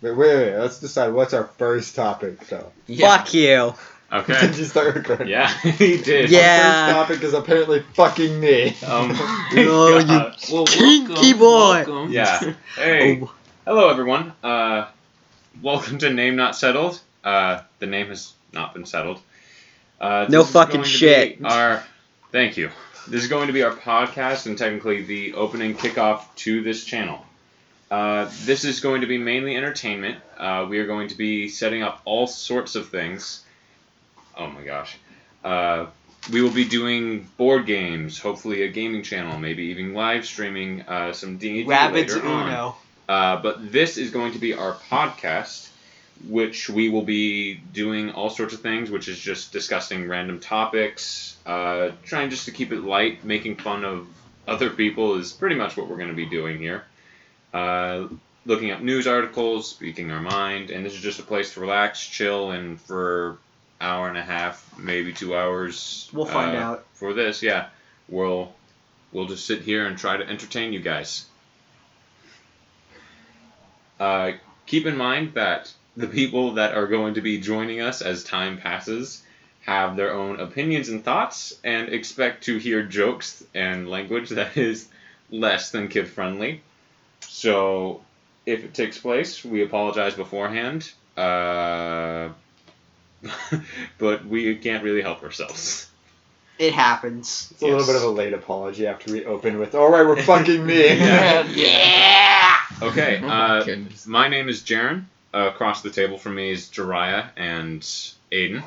Wait. Let's decide what's our first topic, though. Yeah. Fuck you. Okay. Did you start recording? Yeah, he did. Yeah. Our first topic is apparently fucking me. Oh, you Well, kinky boy. Welcome. yeah. Hey. Oh. Hello, everyone. Welcome to Name Not Settled. The name has not been settled. No This is fucking going to shit. be Thank you. This is going to be our podcast and technically the opening kickoff to this channel. This is going to be mainly entertainment. We are going to be setting up all sorts of things. Oh my gosh. We will be doing board games, hopefully a gaming channel, maybe even live streaming some D&D Rabbids later on. Uno. But this is going to be our podcast, which we will be doing all sorts of things, which is just discussing random topics, trying just to keep it light, making fun of other people is pretty much what we're going to be doing here. Looking up news articles, speaking our mind, and this is just a place to relax, chill, and for hour and a half, maybe 2 hours. We'll find out. For this, yeah, we'll just sit here and try to entertain you guys. Keep in mind that the people that are going to be joining us as time passes have their own opinions and thoughts, and expect to hear jokes and language that is less than kid-friendly. So, if it takes place, we apologize beforehand. But we can't really help ourselves. It happens. It's a little bit of a late apology after we open with, alright, we're fucking me. Yeah. Okay, Oh my goodness. my name is Jaron. Across the table from me is Jariah and Aidan.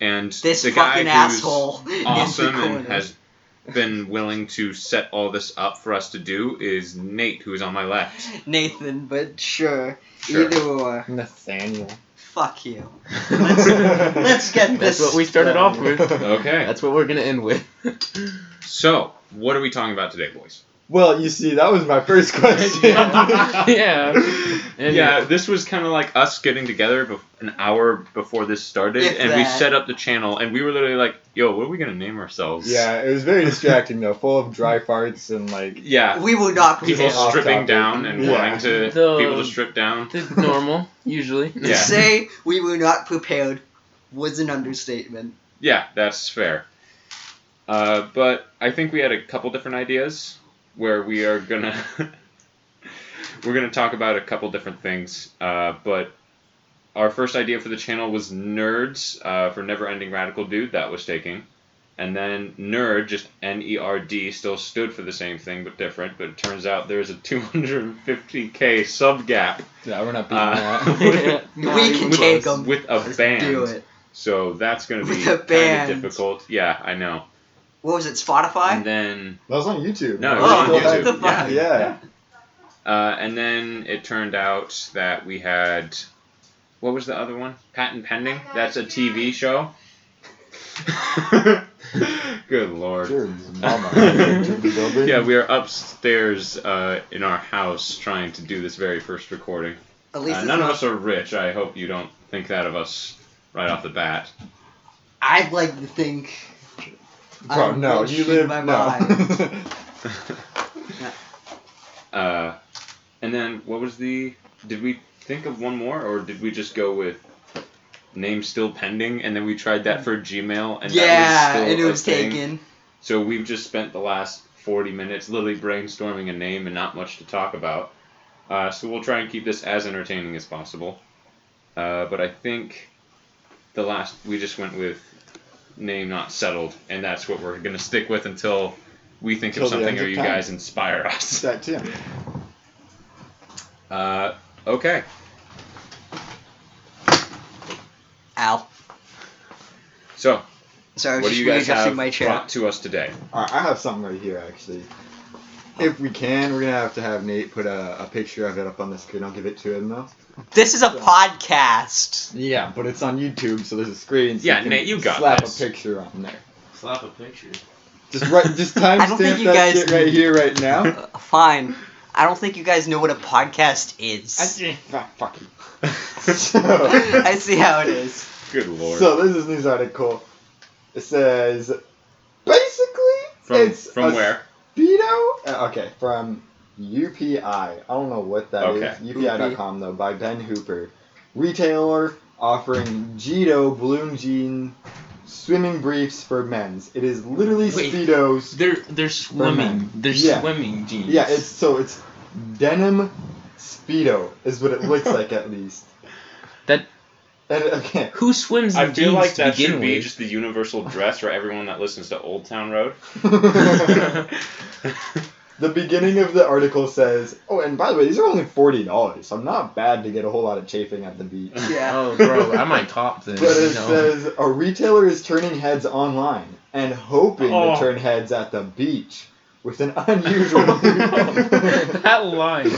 And This the guy fucking who's asshole in the awesome and corner. has been willing to set all this up for us to do is Nate, who's on my left. Nathan, but sure. Sure. Either or. Nathaniel. Fuck you. Let's get this. That's what we started off with. Okay. That's what we're gonna end with. So, what are we talking about today, boys? Well, you see, that was my first question. Yeah. And Yeah, this was kind of like us getting together an hour before this started, If and we that. set up the channel, and we were literally like, yo, what are we going to name ourselves? Yeah, it was very distracting, though, full of dry farts and, like... Yeah. We will not People pretend. off stripping topic. down and Yeah. wanting to people to strip down. It's normal, usually. To Yeah. say we were not prepared was an understatement. Yeah, that's fair. But I think we had a couple different ideas where we are gonna we're gonna talk about a couple different things. But our first idea for the channel was Nerds for Never Ending Radical Dude. That was taken. And then Nerd, just N-E-R-D, still stood for the same thing but different. But it turns out there's a 250K sub gap. Yeah, we're not beating that. We can take them. with a Let's band. do it. So that's going to be With a kind band. of difficult. Yeah, I know. What was it, Spotify? And then That was on YouTube. No, it was on Still YouTube. had- What the fuck? Yeah. and then it turned out that we had, what was the other one? Patent Pending. That's a TV show. Good lord. Jared's mama entered the building. Yeah, we are upstairs in our house trying to do this very first recording. At least it's None of not- us are rich. I hope you don't think that of us right off the bat. I'd like to think. Bro, I'm no, rich you in live... my no. mind. And then what was the? Did we think of one more, or did we just go with name still pending, and then we tried that for Gmail, and Yeah, that was still and it a was thing? taken. So we've just spent the last 40 minutes literally brainstorming a name and not much to talk about. So we'll try and keep this as entertaining as possible. But I think we just went with name not settled, and that's what we're gonna stick with until we think Till of the something end or of you time. guys inspire us. That too. Okay. Ow. So, Sorry, I was what do just you guys readjusting have my chair. brought to us today? Alright, I have something right here, actually. If we can, we're gonna have to have Nate put a picture of it up on the screen. I'll give it to him, though. This is a podcast. Yeah, but it's on YouTube, so there's a screen. So Yeah, you can Nate, you got slap this. a picture on there. Slap a picture. Just I don't think timestamp you that guys- shit right here, right now. Fine. I don't think you guys know what a podcast is. Fuck you. I see how it is. Good lord. So this is news article. It says, basically, it's from a where? Speedo. Okay, from UPI. I don't know what that is. Okay. UPI.com though, by Ben Hooper. Retailer offering Jito Balloon Jean swimming briefs for men's. It is literally Wait. Speedos. They're swimming. men. They're Yeah. swimming jeans. Yeah, it's denim Speedo is what it looks like at least. That- And okay. Who swims in I jeans feel like to that begin should be with? just the universal dress for everyone that listens to Old Town Road. The beginning of the article says, "Oh, and by the way, these are only $40, so I'm not bad to get a whole lot of chafing at the beach." Yeah. Oh, bro, I might top this. But it you know? says a retailer is turning heads online and hoping Oh. to turn heads at the beach with an unusual That line.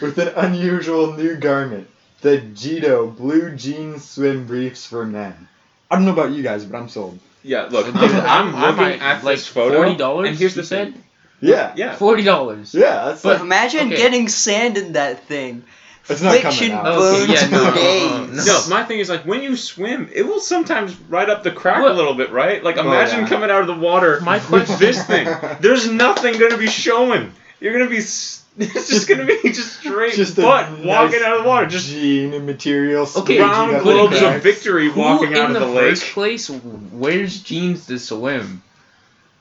with an unusual new garment, the Jito blue jean swim briefs for men. I don't know about you guys, but I'm sold. Yeah, look, Dude, I'm I looking might, at like, this photo, $40, and here's the you said? thing. Yeah. Yeah. $40. Yeah, that's But- like, Imagine okay. getting sand in that thing. It's not coming Friction out. Okay, burns yeah, no, for days. No, my thing is like when you swim, it will sometimes ride up the crack What? a little bit, right? Like Oh, imagine yeah. coming out of the water My with question- this thing. There's nothing gonna be showing. You're gonna be. It's just gonna be just straight Just a butt walking nice out of the water. Just jean material. Okay, round squeegee globes up the of back. victory Who walking out in of the the first lake. place wears jeans to swim?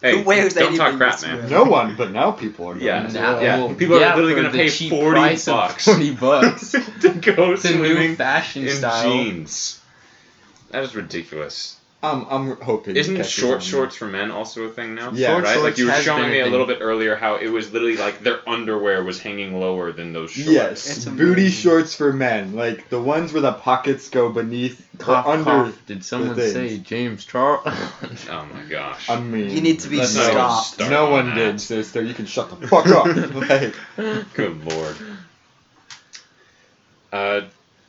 Hey, Who wears don't talk anything crap, to man. swim? No one, but now people are. Yeah. going to. Now- Yeah, well, people are literally for gonna the pay cheap $40 price of $40 to go It's a new swimming fashion in style. jeans. That is ridiculous. I'm hoping. it Isn't catches short on. shorts for men also a thing now? Yeah. Short right. Like shorts you were has showing been me a thing. little bit earlier how it was literally like their underwear was hanging lower than those shorts. Yes, It's booty amazing. shorts for men, like the ones where the pockets go beneath Cough, or under. cough. Did someone things. say James Charles? Oh my gosh. I mean, You need to be Let's not even stopped. start No on one that. did, sister. You can shut the fuck up. Like, Good lord.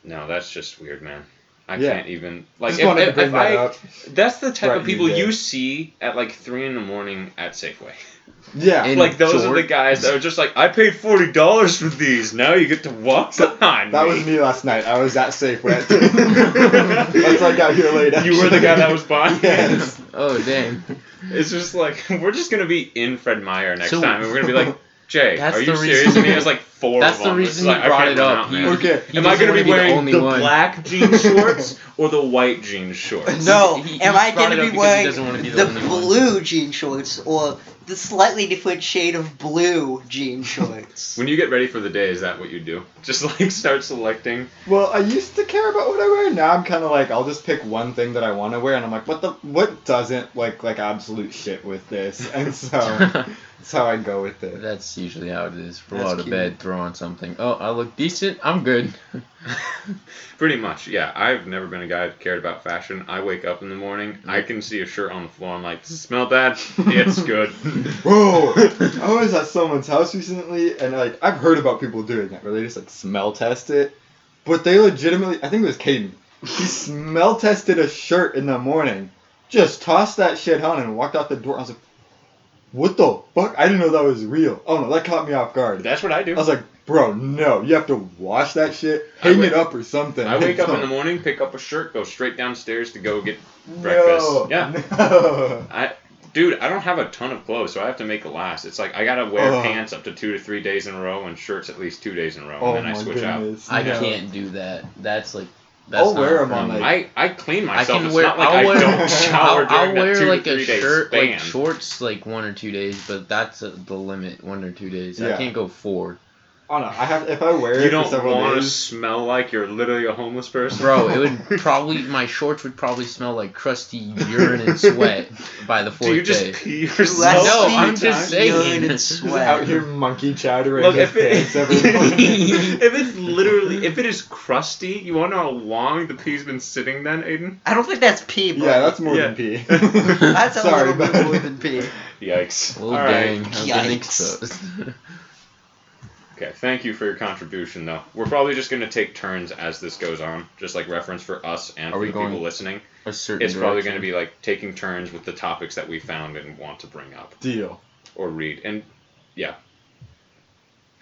No, that's just weird, man. I Yeah. can't even like. just wanted to bring that I, up. that's the type Right, of people you you did. see at like 3 a.m. at Safeway. Yeah, In Like those are the shorts. guys that are just like, I paid $40 for these. Now you get to walk behind that me. was me last night. I was at Safeway. Once I got here late. You were the guy that was buying Yes. Oh, dang. It's just like we're just gonna be in Fred Meyer next So- time, and we're gonna be like, Jay, That's are you the serious? reason- And he has like 4 That's of the them. It's reason like, he I brought can't it run up. out, He- man. Okay. he Am I doesn't gonna wanna be wearing only the one. black jean shorts or the white jean shorts? No, He am I brought going it to up be because he wearing doesn't wanna be the the only one. blue jean shorts or the slightly different shade of blue jean shorts? When you get ready for the day, is that what you do? Just like start selecting? Well, I used to care about what I wear. Now I'm kind of like, I'll just pick one thing that I want to wear, and I'm like, what doesn't like absolute shit with this? And so that's how I go with it. That's usually how it is. Roll That's out of cute. bed, throw on something. Oh, I look decent. I'm good. Pretty much, yeah. I've never been a guy that cared about fashion. I wake up in the morning, I can see a shirt on the floor. I'm like, does it smell bad? Yeah, it's good. Bro, I was at someone's house recently, and like I've heard about people doing that, where they just like smell test it, but they legitimately, I think it was Caden, he smell tested a shirt in the morning, just tossed that shit on and walked out the door. I was like, what the fuck? I didn't know that was real. Oh no, that caught me off guard. That's what I do. I was like, bro, no, you have to wash that shit, I hang wake- it up or something. I wake up in the No. morning, pick up a shirt, go straight downstairs to go get breakfast. No, Yeah. no. Dude, I don't have a ton of clothes, so I have to make it last. It's like I gotta wear Ugh. pants up to 2 to 3 days in a row and shirts at least 2 days in a row, Oh and then I my switch out. goodness. I no. can't do that. That's like. That's I'll not wear 'em for on, me. like- I clean I myself. can It's wear. not like I'll I wear. don't shower I'll during that wear 2 like to a 3 day shirt, span. like shorts, like 1 or 2 days, but that's the limit. 1 or 2 days. I Yeah. can't go 4. Oh no, I have if I wear it You for don't several want to days. smell like you're literally a homeless person? Bro, it would probably my shorts would probably smell like crusty urine and sweat by the 4th Do you just day. pee yourself? Let's No, see I'm just saying. urine and Just sweat. out here monkey chattering Look, his if it, pants every morning. if it's literally, if it is crusty, you want to know how long the pee's been sitting then, Aiden? I don't think that's pee, bro. Yeah, that's more Yeah. than pee. That's a Sorry, little bit bud. more than pee. Yikes. Oh All right. dang, I've been Yikes. exposed. Okay, thank you for your contribution, though. We're probably just going to take turns as this goes on, just like reference for us and Are for we the going people listening. A certain It's probably going direction. to be like taking turns with the topics that we found and want to bring up Deal. or read. And yeah,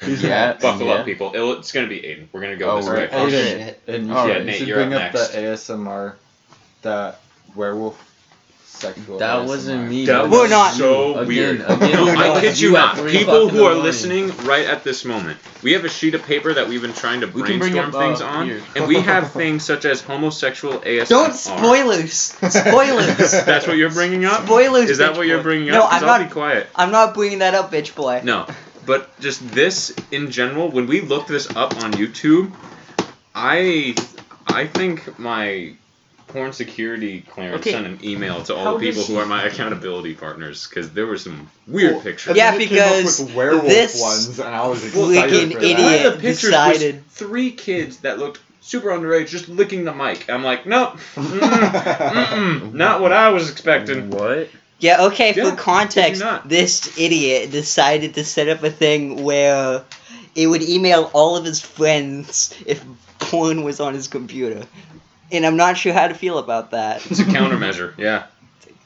Yeah, buckle yeah. up, people. It's going to be Aiden. We're going to go Oh, this right. way. Oh, Aiden, shit. and you All should, right, you Nate, should you're bring up up next. the ASMR, that werewolf sexual. That wasn't ASMR. me. That We're was not- so Again, weird. again, No, that I was kid you you at not. 3 People o'clock in who the are morning. listening right at this moment, we have a sheet of paper that we've been trying to We can bring brainstorm up, things on, here. and we have things such as homosexual ASMR. Don't spoilers. Spoilers. That's what you're bringing up? Spoilers. Is that bitch what you're boy. bringing No, up? 'Cause I'm I'll not. be quiet. I'm not bringing that up, bitch boy. No, but just this in general. When we looked this up on YouTube, I think my porn security clearance Okay. sent an email to all How the people does who he- are my accountability partners because there were some weird Well, pictures. and Yeah, then it came up because with werewolf this ones, and I was freaking excited for idiot One that. of the pictures decided- was 3 kids that looked super underage just licking the mic. I'm like, nope, not what I was expecting. What? Yeah, okay, Yeah, for context, did you not? this idiot decided to set up a thing where it would email all of his friends if porn was on his computer. And I'm not sure how to feel about that. It's a countermeasure. Yeah,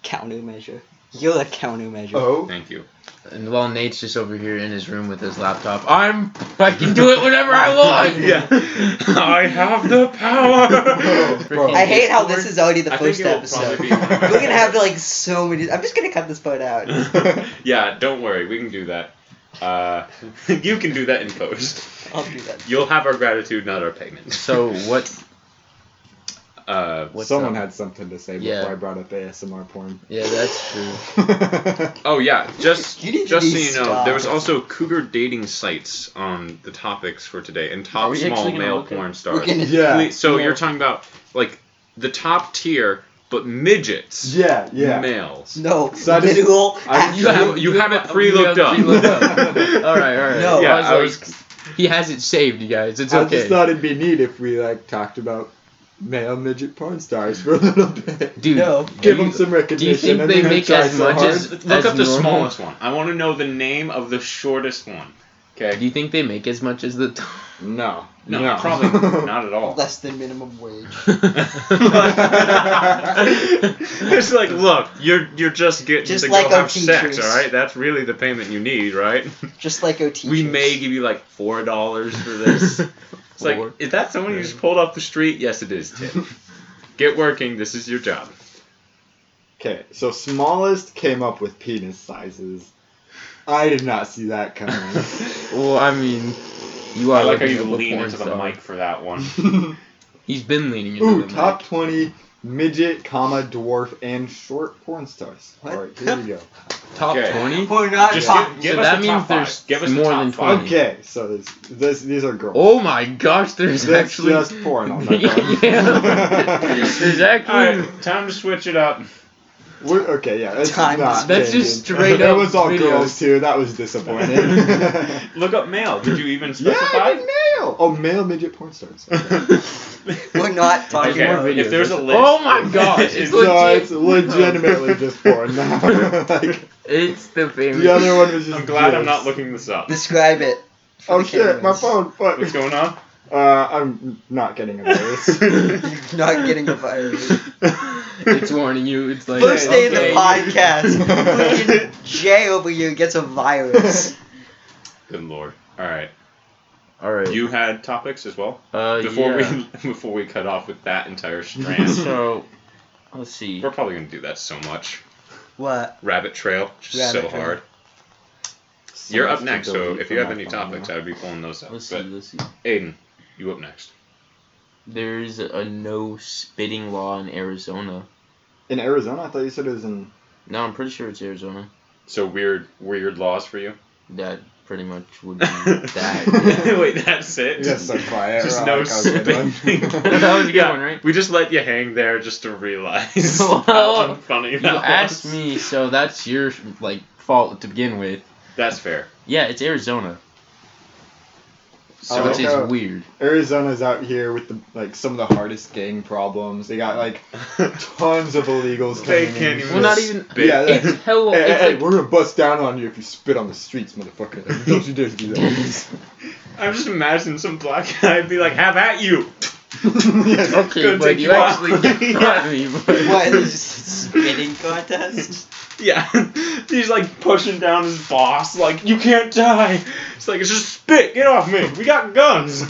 Countermeasure. You're a countermeasure. Oh. thank you. And while Nate's just over here in his room with his laptop, I can do it whenever I want. Yeah, I have the power. Bro. I hate how this is already the I think first it will episode. probably be one of my We're gonna have favorites. like so many. I'm just gonna cut this part out. Yeah, don't worry, we can do that. You can do that in post. I'll do that. You'll have our gratitude, not our payment. So what? What's Someone up? had something to say Yeah. before I brought up ASMR porn. Yeah, that's true. Oh yeah, just You need to just so be you know, there was stopped. also cougar dating sites on the topics for today, and Are top we small actually gonna male look at- porn We're stars. gonna- Yeah. So yeah. you're talking about like the top tier, but midgets, Yeah, yeah. males. No, So I just- literal. You have it pre-looked up. All right. No, I I was like, he has it saved, you guys. It's I okay. just thought it'd be neat if we like talked about male midget porn stars for a little bit. Dude, No. Give do them you- some recognition. think and they they're gonna make try as so much hard. as- Look up the normal? smallest one. I want to know the name of the shortest one. Do Okay. you think they make as much as the? No. No, probably not at all. Less than minimum wage. It's like, look, you're just getting Just to like go our have sex, teachers. all right? That's really the payment you need, right? Just like OT. We may give you like $4 for this. It's like, Four. is that someone you just pulled off the street? Yes, it is, Tim. Get working. This is your job. Okay, so smallest came up with penis sizes. I did not see that coming. Well, I mean, you are I like how looking you up a lean porn into the star. mic for that one. He's been leaning into Ooh, the top mic. 20 midget, dwarf, and short porn stars. What? Alright, here we go. Top Okay. 20. We're not Just talking. give So us that the means top there's five. Give us the more top than five. 20. Okay, so these are girls. Oh my gosh, there's That's actually. just porn on that Yeah. There's actually. Alright, time to switch it up. Okay, yeah, that's Time not That's changing. just straight It up was all videos. girls too. That was disappointing. Look up male. Did you even Yeah, specify? I did male. Oh, male midget porn stars. Okay. We're not talking Okay, about. videos. if there's a list. Oh my gosh, it's So legit. it's legitimately just porn now. Like, It's the famous. the other one was just. I'm glad I'm gifs. not looking this up. Describe it. for Oh the shit, my cameras. phone. Fuck. What's going on? I'm not getting a virus. You're not getting a virus. It's warning you. It's like First day of the okay. podcast. Freaking Jay over here gets a virus. Good lord. All right. All right. You had topics as well yeah. before we cut off with that entire strand. So, let's see. We're probably gonna do that so much. What? Rabbit trail, just Rabbit so trail. hard. You're up next, so if you have any topics, I would be pulling those up. Let's see. But Let's see. Aiden, you up next. There's a no spitting law in Arizona. In Arizona, I thought you said it was in. No, I'm pretty sure it's Arizona. So weird laws for you. That pretty much would be that. Yeah. Wait, that's it. You're so quiet. Just Rock, no I was good one. spitting. That was a good one, right? We just let you hang there just to realize Well, how unfunny You that was. asked me, so that's your fault to begin with. That's fair. Yeah, it's Arizona, I which like is how weird. Arizona's out here with some of the hardest gang problems. They got tons of illegals They coming can't in. even Well, not spit. even. Yeah, It's hell. Hey, It's hey, like, we're gonna bust down on you if you spit on the streets, motherfucker. Like, don't you dare do that. I'm just imagining some black guy be like, "Have at you." Yes. okay, Gonna but take you you out. actually got me. But What? Is this a spitting contest? Yeah, he's like pushing down his boss, like, "You can't die." It's like, "It's just spit. Get off me. We got guns."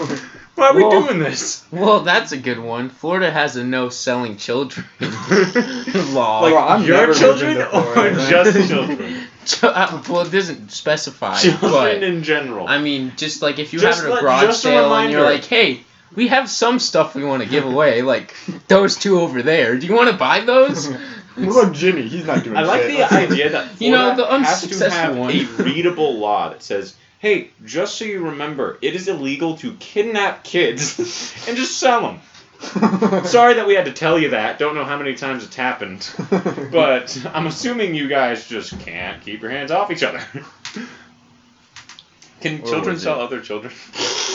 Why are we Well- doing this? Well, that's a good one. Florida has a no selling children law. Like, I'm Your never children moving to or Florida. just children? Well, it doesn't specify, Children but in general. I mean, just like if you're Just having a let- garage just a sale and you're reminder. like, hey, we have some stuff we want to give away, like those two over there. Do you want to buy those? What about Jimmy? He's not doing I like shit. the idea that Florida You know, the has to unsuccessful have one. a readable law that says, hey, just so you remember, it is illegal to kidnap kids and just sell them. Sorry that we had to tell you that. Don't know how many times it's happened. But I'm assuming you guys just can't keep your hands off each other. Can Or children was sell it- other children?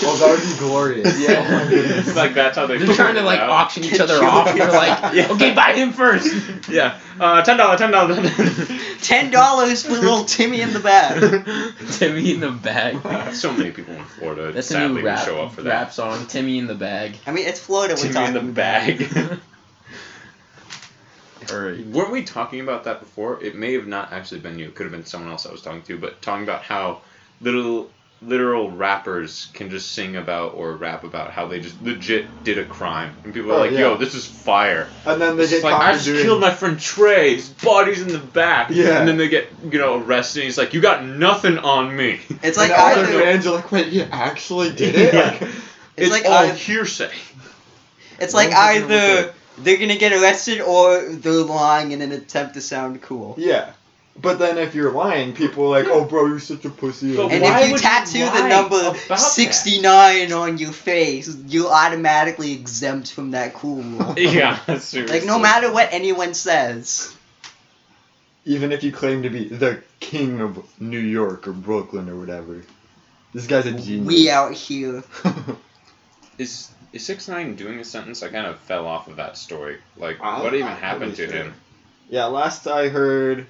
Oh, that would be glorious. Yeah. Oh my goodness. Like that's how they They're trying to figure it like out. auction each Get other children. off. And they're like, Yeah. okay, buy him first. Yeah. $10. $10 for little Timmy in the bag. Timmy in the bag. So many people in Florida That's a sadly new rap, would show up for that. rap song. Timmy in the bag. I mean, it's Florida we're Timmy talking in the about. bag. Alright. Weren't we talking about that before? It may have not actually been you. It could have been someone else I was talking to, but talking about how literal rappers can just sing about or rap about how they just legit did a crime. And people are Oh, like, yeah. yo, this is fire. And then they It's get like, caught I for just doing. killed my friend Trey. His body's in the back. Yeah. And then they get, arrested. And he's like, you got nothing on me. It's And like all their either fans are like, wait, he actually did it? Yeah. Like, It's It's like all I- hearsay. it's like Why is it gonna look either they're gonna get arrested or they're lying in an attempt to sound cool. yeah. But then if you're lying, people are like, oh, bro, you're such a pussy. But And why if you would you tattoo the lie number about that? 69 on your face, you're automatically exempt from that cool rule. Yeah, seriously. Like, no matter what anyone says. Even if you claim to be the king of New York or Brooklyn or whatever. This guy's a genius. We out here. Is 6ix9ine doing a sentence? I kind of fell off of that story. Like, I'm what even not happened really to sure. him? Yeah, last I heard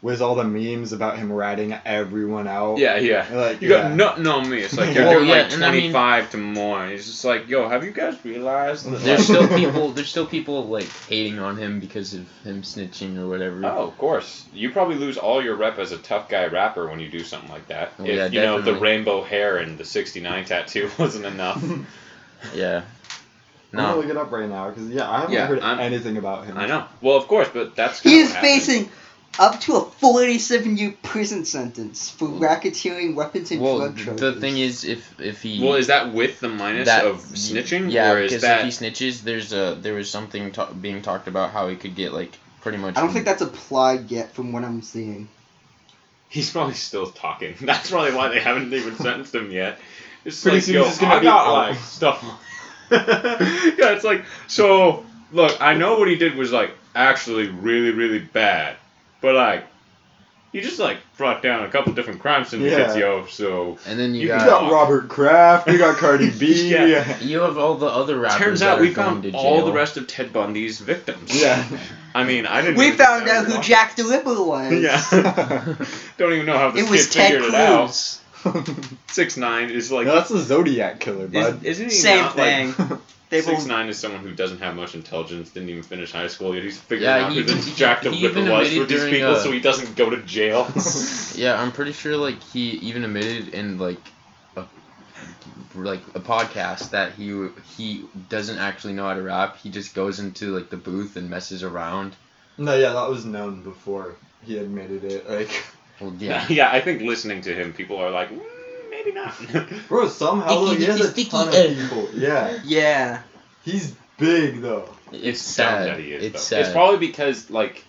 was all the memes about him ratting everyone out. Yeah. Like, You got nothing on me. It's like you're Well, doing yeah, like and I mean- 25 to more. And he's just like, yo, have you guys realized that? There's like- still people like hating on him because of him snitching or whatever. Oh, of course. You probably lose all your rep as a tough guy rapper when you do something like that. Oh, If, yeah, the definitely. rainbow hair and the 69 tattoo wasn't enough. Yeah. I'm gonna No. look it up right now because I haven't Yeah, heard I'm- anything about him. I know. Well, of course, but that's He kinda is what happened. facing up to a 47-year prison sentence for racketeering weapons and Well, drug charges. the thing is, if he Well, is that with the minus that of snitching? yeah, or is because that... if he snitches, there was something being talked about how he could get like pretty much. I don't think that's applied yet from what I'm seeing. He's probably still talking. That's probably why they haven't even sentenced him yet. It's Pretty like, soon yo, he's just gonna I be got out. like stuff. Yeah, it's like, so look, I know what he did was like actually really, really bad, but like, he just like brought down a couple different crime syndicates, Yeah. yo. So And then you You You got, got Robert Kraft, you got Cardi B. Yeah. you have all the other rappers. turns that out are we going found to all jail. the rest of Ted Bundy's victims. Yeah. I mean, I didn't. We even think found that out was who wrong. Jack the Ripper was. Yeah. Don't even know how this It was kid Ted figured it out. Cruz. 6ix9ine is like. No, that's the Zodiac killer, bud. Isn't he Same not thing. like? They both 6ix9ine is someone who doesn't have much intelligence, didn't even finish high school yet. He's figuring Yeah, out he who even- this Jack the he Ripper even was admitted with these during, people so he doesn't go to jail. Yeah, I'm pretty sure like he even admitted in like a podcast that he doesn't actually know how to rap. He just goes into like the booth and messes around. No, yeah, that was known before he admitted it. Like, Well, yeah. Yeah, I think listening to him, people are like, maybe not. bro, somehow though, he has a Sticky, ton of sticky. people. Yeah, Yeah. he's big though. It's dumb sad. that he is, It's though. sad. It's probably because like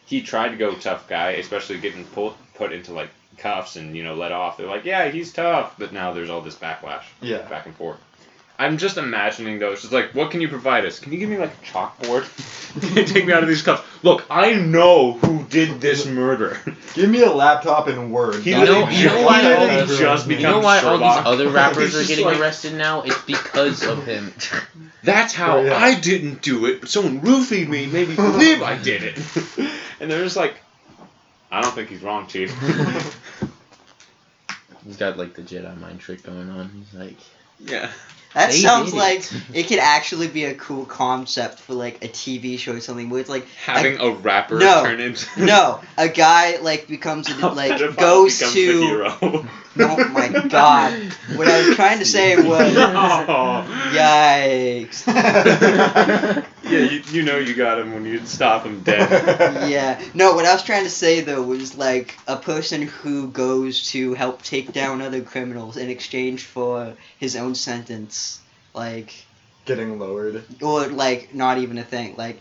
he tried to go tough guy, especially getting put into like cuffs and let off. They're like, yeah, he's tough, but now there's all this backlash, Yeah. back and forth. I'm just imagining though. It's just like, what can you provide us? Can you give me like a chalkboard? Can you take me out of these cuffs? Look, I know who did this murder. Give me a laptop and Word. He You know why literally all these- just You become know why all Sherlock. these other rappers He's are just getting like, arrested now? It's because of him. That's how Oh, yeah. I didn't do it, but someone roofied me and made me believe I did it. And they're just like, I don't think he's wrong, Chief. He's got like the Jedi mind trick going on. He's like, Yeah. That They sounds did like it. it could actually be a cool concept for like a TV show or something where it's like Having a rapper No. turn into no, a guy like becomes a like pedophile goes becomes to the hero. Oh my god. What I was trying to say was Oh. yikes. Yeah, you know you got him when you stop him dead. Yeah. No, what I was trying to say though was like a person who goes to help take down other criminals in exchange for his own sentence. Like Getting lowered. or like not even a thing. Like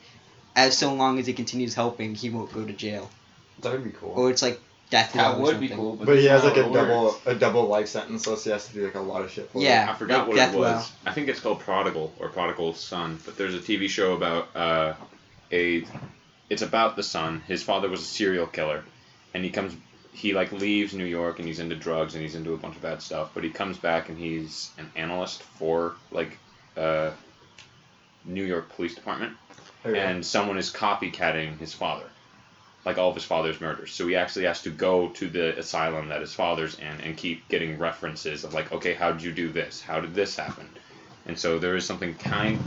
as so long as he continues helping, he won't go to jail. That would be cool. Or it's like death row That or would something. be cool. But he has that's like not a how it works. double life sentence, so he has to do like a lot of shit for Yeah. I forgot like what death it was. row. I think it's called Prodigal or Prodigal's Son. But there's a TV show about it's about the son. His father was a serial killer, and he like leaves New York and he's into drugs and he's into a bunch of bad stuff. But he comes back and he's an analyst for like New York Police Department, it. Okay. and someone is copycatting his father, like all of his father's murders. So he actually has to go to the asylum that his father's in and keep getting references of like, okay, how did you do this? How did this happen? And so there is something kind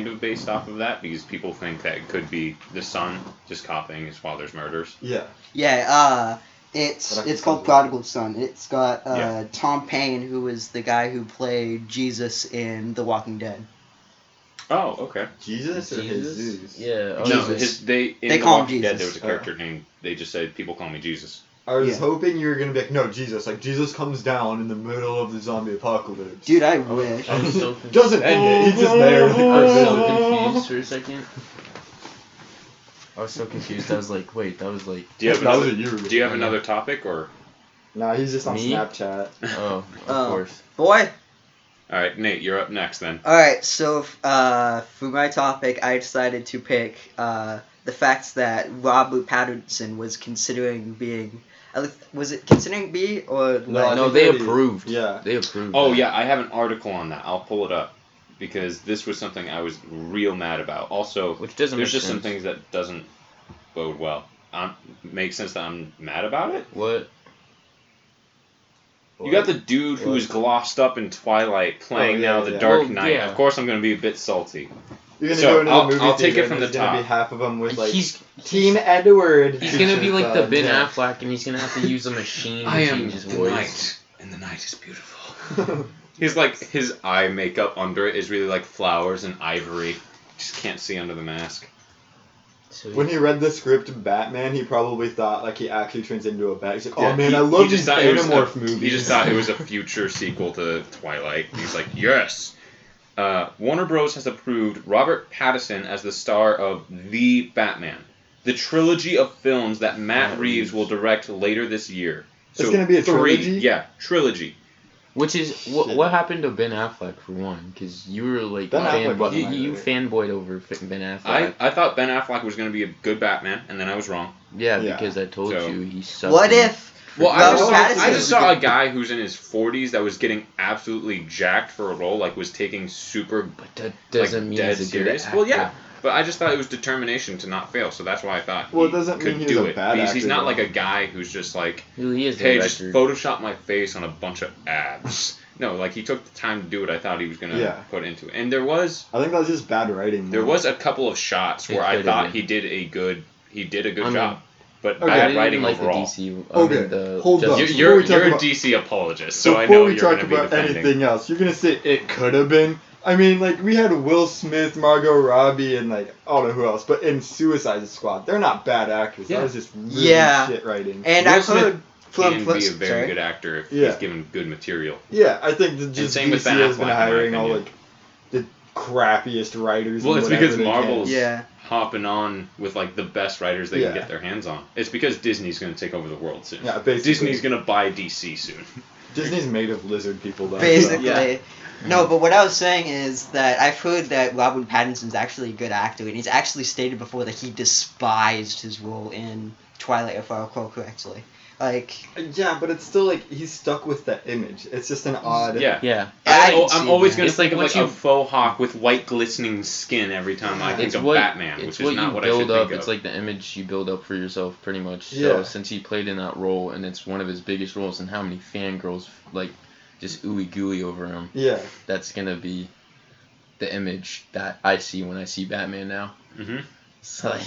of based off of that because people think that it could be the son just copying his father's murders. Yeah. Yeah, But I it's can called see that. Prodigal Son. It's got Yeah. Tom Payne, who was the guy who played Jesus in The Walking Dead. Oh, okay. Jesus or Jesus? Jesus? Yeah. Jesus. No, in They The call him Walking Dead, Jesus. there was a character named. They just said people call me Jesus. I was Yeah. hoping you were gonna be like, no, Jesus. Like Jesus comes down in the middle of the zombie apocalypse. Dude, I wish. I was so confused. Doesn't end it. He's just there. Like, I was for a so visit. confused for a second. I was so confused. I was like, wait, that was like. Do you have That was another? a year Do you have ago. another topic or? Nah, he's just on Me? Snapchat. Oh, of Oh. course. Boy. All right, Nate, you're up next then. Alright, so for my topic, I decided to pick the fact that Robert Pattinson was considering being. Was it considering be or No, I No, think they already- approved. yeah. They approved. Oh that. yeah, I have an article on that. I'll pull it up because this was something I was real mad about. Also, Which doesn't there's make just some sense. things that doesn't bode well. Makes sense that I'm mad about it. What? You got the dude who was glossed up in Twilight playing Oh, yeah, now yeah, the yeah. Dark Well, Knight. yeah. Of course, I'm gonna be a bit salty. You're gonna So, go into I'll- the movie I'll take theater it from and the there's gonna top. be half of them with like He's Team Edward. he's gonna be like the Ben Yeah. Affleck, and he's gonna have to use a machine to change his voice. and the night is beautiful. He's like his eye makeup under it is really like flowers and ivory. Just can't see under the mask. So When he read the script Batman, he probably thought like he actually turns into a bat. He's like, oh Yeah, man, he- I love he just these thought it was Animorph a- movies. He just thought it was a future sequel to Twilight. He's like, yes. Warner Bros. Has approved Robert Pattinson as the star of The Batman, the trilogy of films that Matt Reeves will direct later this year. It's gonna be a three, trilogy? Yeah, trilogy. Which is Shit. what happened to Ben Affleck for one? Because you were like Ben Affleck wasn't you either. fanboyed over Ben Affleck. I thought Ben Affleck was going to be a good Batman, and then I was wrong. Yeah, Yeah. because I told So- you he sucked. What in- if? Well, Robert I Pattinson just was saw a good- guy who's in his 40s that was getting absolutely jacked for a role, like was taking super But that doesn't like, mean dead he's a good serious. actor. Well, yeah, but I just thought it was determination to not fail, so that's why I thought Well, it he doesn't could mean he do was a it. bad Because he's actor, not though. like a guy who's just like, Well, he is hey, the just director. Photoshop my face on a bunch of abs. No, like he took the time to do what I thought he was gonna Yeah. put into it, and there was I think that's just bad writing. there more. was a couple of shots It where I could've thought been. he did a good I mean, job, but Okay. I bad didn't writing like overall. the DC. Okay, hold up. You're, Before you're, we talk you're a about- DC apologist, so I Before know we you're talk going to be about defending. anything else, you're gonna say it could have been. I mean, like we had Will Smith, Margot Robbie, and like I don't know who else, but in Suicide Squad, they're not bad actors. Yeah. That was just really Yeah. shit writing. And Will I've Smith heard from Can be a very sorry? good actor if Yeah. he's given good material. Yeah, I think that just same with DC Ben has been Affleck, in my hiring all opinion. like the crappiest writers. Well, and it's whatever because they can. Marvel's Yeah. hopping on with like the best writers they Yeah. can get their hands on. It's because Disney's going to take over the world soon. Yeah, basically. Disney's going to buy DC soon. Disney's made of lizard people, though. Basically. Yeah. No, but what I was saying is that I've heard that Robert Pattinson's actually a good actor, and he's actually stated before that he despised his role in Twilight, if I recall correctly. Like, Yeah, but it's still like he's stuck with that image. It's just an odd. Yeah. Yeah. I can I'm see always that. going to It's like think of once like you- a faux hawk with white glistening skin every time I think It's of what Batman, it's which is what not you what I should build up. think It's of. like the image you build up for yourself, pretty much. Yeah. So since he played in that role, and it's one of his biggest roles, and how many fangirls like just ooey gooey over him. Yeah. That's gonna be the image that I see when I see Batman now. Mm-hmm. It's like,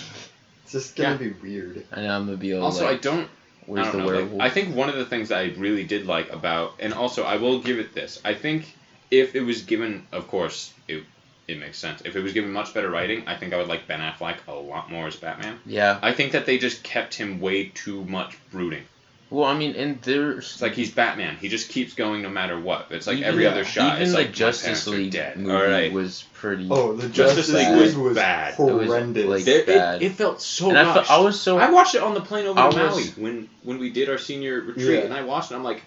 It's just gonna be weird. I know I'm gonna be all Also, like, I where's don't the know. Like, werewolf? I think one of the things that I really did like about, and also I will give it this. I think if it was given, of course, it makes sense. If it was given much better writing, I think I would like Ben Affleck a lot more as Batman. Yeah. I think that they just kept him way too much brooding. Well, I mean, and there's It's like he's Batman. He just keeps going no matter what. It's like Even- every other shot. even It's the like Justice my parents League are dead. movie All right. was pretty. Oh, the Justice Justice League League was bad. It was, horrendous. like, There, bad. it felt so And I rushed. was so. I watched it on the plane over I to was- Maui when we did our senior retreat, Yeah. and I watched it. I'm like,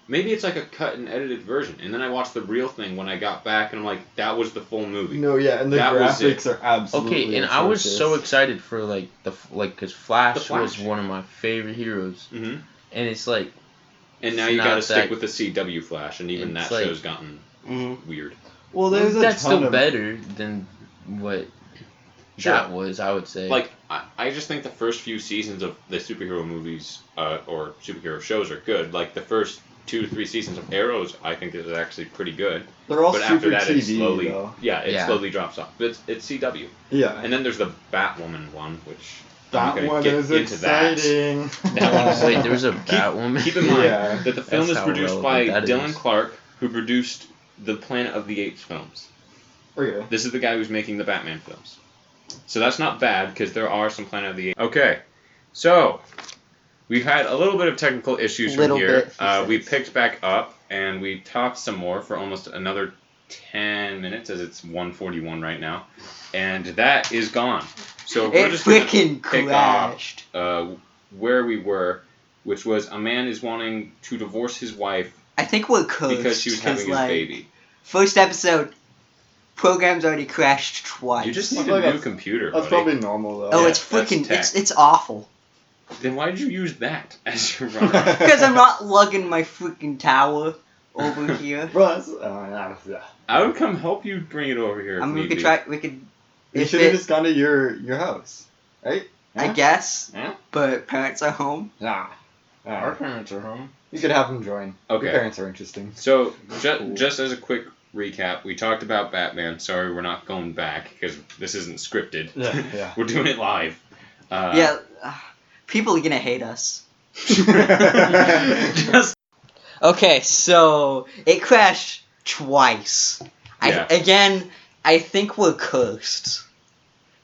maybe it's like a cut and edited version. And then I watched the real thing when I got back, and I'm like, that was the full movie. No, yeah, and the That was graphics are absolutely Okay, and I was so atrocious. excited for like because Flash, The Flash. was one of my favorite heroes, Mm-hmm. and it's like And now It's you got to not stick that- with the CW Flash, and even It's that like- show's gotten Mhm. weird. Well, there's a that's ton still of better than what Sure. that was. I would say. Like, I just think the first few seasons of the superhero movies or superhero shows are good. Like, the first 2 to 3 seasons of Arrows, I think is actually pretty good. They're all But super after that, TV it slowly, though. Yeah. slowly drops off. But it's CW. Yeah. And then there's the Batwoman one, which I'm That not gonna one get is into that. exciting. That one was Wait, there was a Batwoman. Keep in mind Yeah. that the film That's is how produced by relevant that Dylan is. Clark, who produced the Planet of the Apes films. Okay. This is the guy who's making the Batman films. So that's not bad, because there are some Planet of the Apes. Okay, so we've had a little bit of technical issues from Little here. bit, he We says. picked back up, and we talked some more for almost another 10 minutes, as it's 1:41 right now. And that is gone. So we're It just going to freaking pick off crashed. where we were, which was a man is wanting to divorce his wife I think we're cursed. because she was having his like, baby. First episode, program's already crashed twice. You just I need feel a like new that's- computer, That's buddy. probably normal though. Oh, Yeah, it's that's freaking. tech. It's awful. Then why did you use that as your runner? Because I'm not lugging my freaking tower over here. Bro, that's, yeah. I would come help you bring it over here. I if mean, we need could be. try. We could. You If should have it, just gone to your house, right? I Yeah? guess. Yeah? But parents are home. Nah. Our parents are home. You could have them join. Okay. Your parents are interesting. So, Cool. just as a quick recap, we talked about Batman. Sorry, we're not going back because this isn't scripted. Yeah. We're doing it live. Yeah. People are gonna hate us. Just Okay, so it crashed twice. Yeah. I think we're cursed.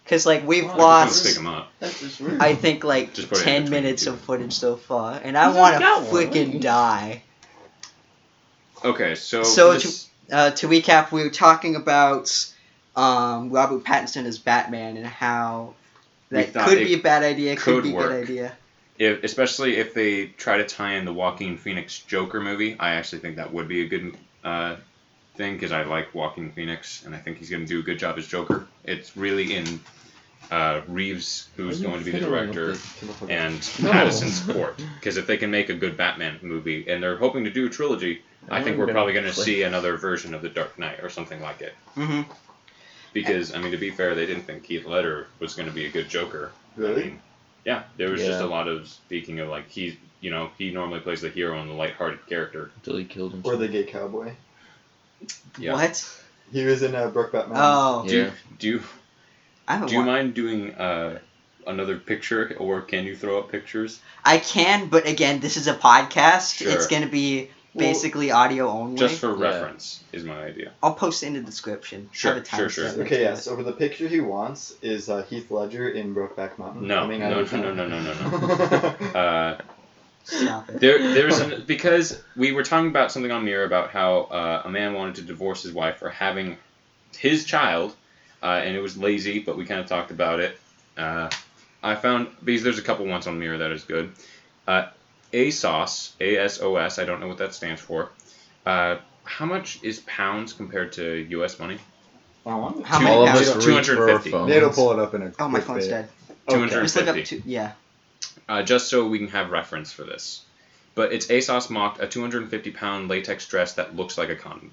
Cause like we've Well, stick lost, 'em up. That's just weird. I think like Just put it in 10 between minutes you. of footage so far, and I You want to got one, freaking right? die. Okay, so So this- To recap, we were talking about Robert Pattinson as Batman and how We that thought could it be a bad idea, could could be a work. good idea. especially if they try to tie in the Joaquin Phoenix Joker movie, I actually think that would be a good thing because I like Joaquin Phoenix and I think he's going to do a good job as Joker. It's really in Reeves, who's going to be the director, and No. Madison's court. Because if they can make a good Batman movie, and they're hoping to do a trilogy, I think we're probably going to see another version of The Dark Knight or something like it. Hmm. Because, I mean, to be fair, they didn't think Heath Ledger was going to be a good Joker. Really? I mean, yeah, there was just Yeah. a lot of speaking of, like, he normally plays the hero and the lighthearted character. Until he killed himself. Or the gay cowboy. Yeah. What? He was in Brokeback Mountain. Oh, Yeah. Do I haven't. you mind doing another picture, or can you throw up pictures? I can, but again, this is a podcast. Sure. It's gonna be Well, basically audio only. Just for Yeah. reference, is my idea. I'll post it in the description. Sure, Have a sure, sure. timestamp. Okay, yeah, so the picture he wants is Heath Ledger in Brokeback Mountain. No, coming no, out of no, town. no. Stop it. There's because we were talking about something on Mirror about how a man wanted to divorce his wife for having his child, and it was lazy, but we kind of talked about it. I found, because there's a couple ones on Mirror that is good. ASOS, A-S-O-S, I don't know what that stands for. How much is pounds compared to U.S. money? How How All many of us pounds? reach for our 250. phones. Nate'll pull it up in a Oh, my quick phone's bit. dead. Okay. 250. Just look up to yeah. Just so we can have reference for this. But it's ASOS mocked a 250-pound latex dress that looks like a condom.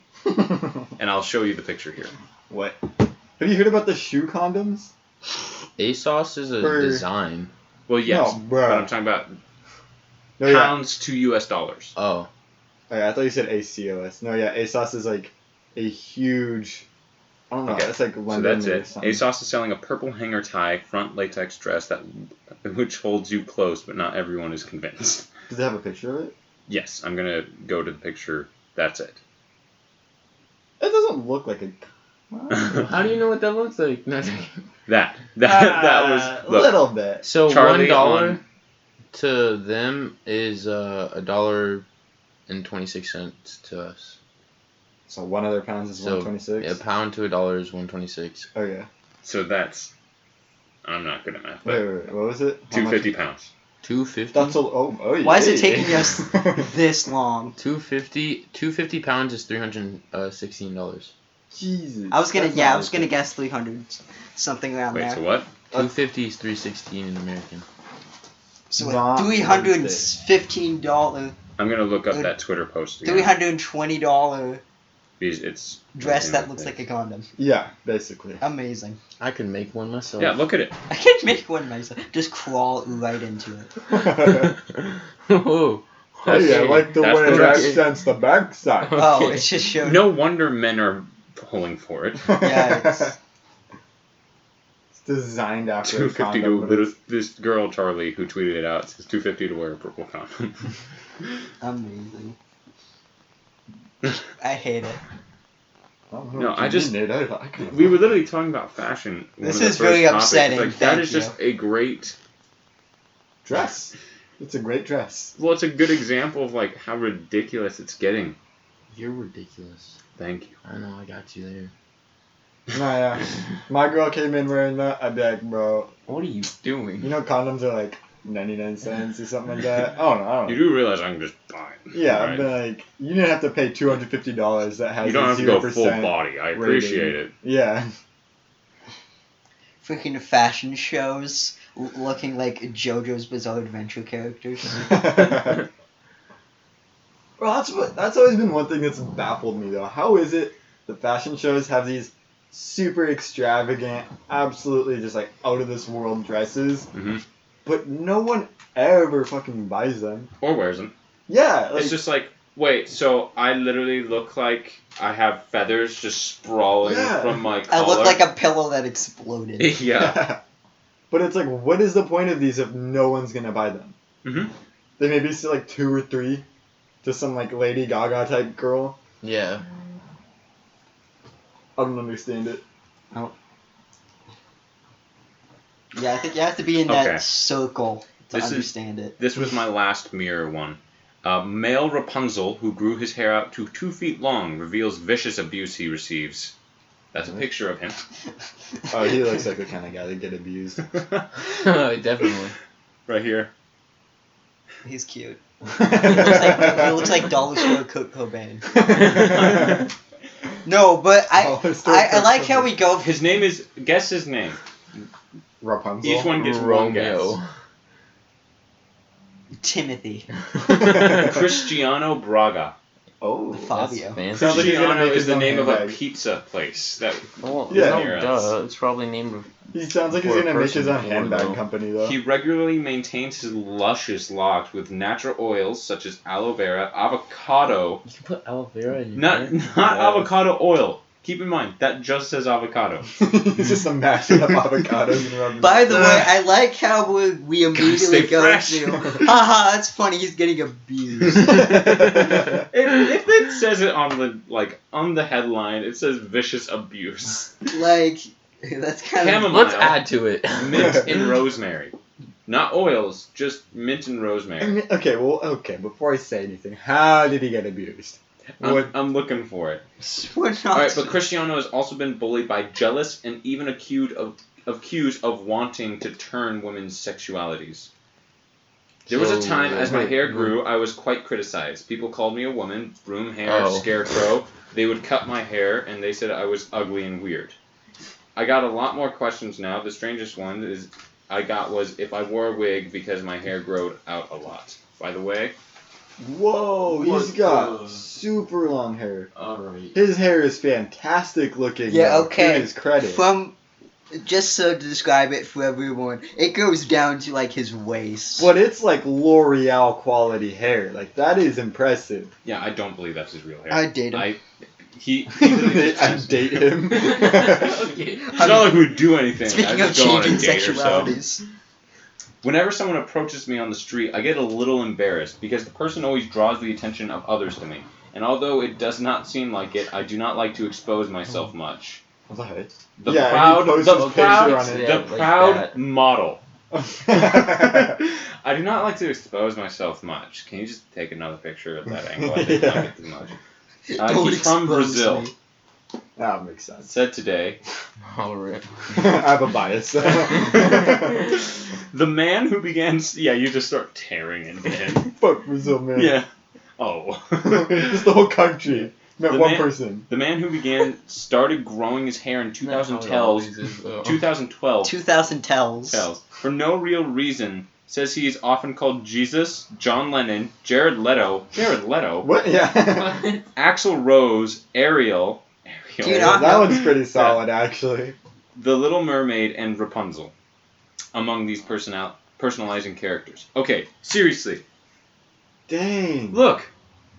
And I'll show you the picture here. What? Have you heard about the shoe condoms? ASOS is a For- design. Well, yes, No, bruh. but I'm talking about No, yeah. pounds to U.S. dollars. Oh. Oh, yeah, I thought you said ACOS. No, yeah, ASOS is like a huge. I don't know. Okay, That's like So London that's or it. something. ASOS is selling a purple hanger tie front latex dress which holds you close, but not everyone is convinced. Does it have a picture of it? Yes, I'm gonna go to the picture. That's it. It doesn't look like a. How do you know what that looks like? No, That was a look, little bit. so Charlie $1 on- to them is $1.26 to us. So £1 is So £1.26. a pound to $1 is $1.26. Oh yeah. So that's. I'm not good at math, Wait, but wait, what was it? How much? 250 pounds. $2.50. That's a oh yeah. Why is it taking us this long? $2.50 pounds is $316. Jesus. I was gonna that's not worth it. guess 300, something around Wait, there. so what? $2.50 is $316 in American. So Not $315, I'm gonna look up that Twitter post again. $320 Because it's dress in that my looks face. like a condom. Yeah, basically. Amazing. I could make one myself. Yeah, look at it. I can make one myself. Just crawl right into it. Oh, Hey, I okay. like the That's way the that dress. extends the backside. Oh, Okay. it just showed. No wonder men are pulling for it. Yeah, it's- It's designed after a 250 condom, to but it's- this girl Charlie who tweeted it out says 250 to wear a purple condom. Amazing. I hate it. I don't know No, what I you just- mean, Nate. I can't- We were literally talking about fashion. one This of the is very first topics. upsetting, Like, that thank is just a great. dress. It's a great dress. Well, it's a good example of like how ridiculous it's getting. You're ridiculous. Thank you. I know, I got you there. Nah, yeah. My girl came in wearing that. I'd be like, bro, What are you doing? you know condoms are like 99 cents or something like that. I don't know. You do realize I can just buy it. Yeah, right? I'd be like, you didn't have to pay $250 that has You don't a have to 0% go full body. I appreciate it. Yeah. Freaking fashion shows looking like JoJo's Bizarre Adventure characters. Well, that's always been one thing that's baffled me though. How is it the fashion shows have these super extravagant, absolutely just like out of this world dresses, Hmm. but no one ever fucking buys them? Or wears them. Yeah, like It's just like, wait, so I literally look like I have feathers just sprawling Yeah. from my I collar. look like a pillow that exploded. Yeah. But it's like, what is the point of these if no one's gonna buy them? Hmm. They maybe sell like 2 or 3 to some like Lady Gaga type girl. Yeah. I don't understand it. Yeah, I think you have to be in Okay. that circle to This is- understand it. This was my last mirror one. Male Rapunzel, who grew his hair out to 2 feet long, reveals vicious abuse he receives. That's a picture of him. Oh, he looks like the kind of guy that get abused. Definitely. Right here. He's cute. He looks like Dollar Store Kurt Cobain. No, but Dollar Store I Kurt like how Cobain. we go. His name is. Guess his name. Rapunzel. Each one gets one guess. Romeo. Timothy. Cristiano Braga. Oh, Fabio. Fancy. Sounds like he's gonna Cristiano make is his the own name of a handbag. pizza place. That Well, Yeah. no, duh. It's probably named. He sounds like he's For a gonna make his person own before, handbag though. company though. he regularly maintains his luscious locks with natural oils such as aloe vera, avocado. You can put aloe vera in your Not hair. not avocado oil. Keep in mind that just says avocado. He's just mashing up avocados and rubbing. By the way, I like how we immediately stay go fresh. to, haha, that's funny, he's getting abused. If it says it on the headline, it says vicious abuse. Like, that's kind of. Chamomile. Let's add to it. Mint and rosemary. Not oils, just mint and I rosemary. mean, okay. Before I say anything, how did he get abused? What? I'm looking for it. We're not. Alright, but Cristiano has also been bullied by jealous and even accused of wanting to turn women's sexualities. There was a So, time as my wait, hair wait. grew, I was quite criticized. People called me a woman, broom hair, Oh. scarecrow. They would cut my hair and they said I was ugly and weird. I got a lot more questions now. The strangest one was if I wore a wig because my hair growed out a lot. By the way, Whoa, he's What got the- super long hair. Alright. His hair is fantastic looking. Yeah, though, okay. To his credit. From Just so to describe it for everyone, it goes down to like his waist. But it's like L'Oreal quality hair. Like that is impressive. Yeah, I don't believe that's his real hair. I'd date him. He I'd date him. Okay. It's not like we'd do anything. Speaking I of just go on a changing date or so. sexualities, Whenever someone approaches me on the street, I get a little embarrassed because the person always draws the attention of others to me. And although it does not seem like it, I do not like to expose myself much. What? The Yeah, proud, he posts the his proud, picture on it. Yeah, the like proud that. model. I do not like to expose myself much. Can you just take another picture at that angle? I did not get too much. don't He's from expose Brazil. me. That makes sense. Said today, All right. I have a bias. the man who began. Yeah, you just start tearing into him. Fuck Brazil, man. Yeah. Oh. Just the whole country. Met The one man- person. The man who started growing his hair in 2012. 2012 2000 tells. for no real reason. Says he is often called Jesus, John Lennon, Jared Leto, What? Yeah. Axl Rose, Ariel, Do you not that know? one's pretty solid, actually. The Little Mermaid, and Rapunzel, among these personalizing characters. Okay, seriously, Dang. look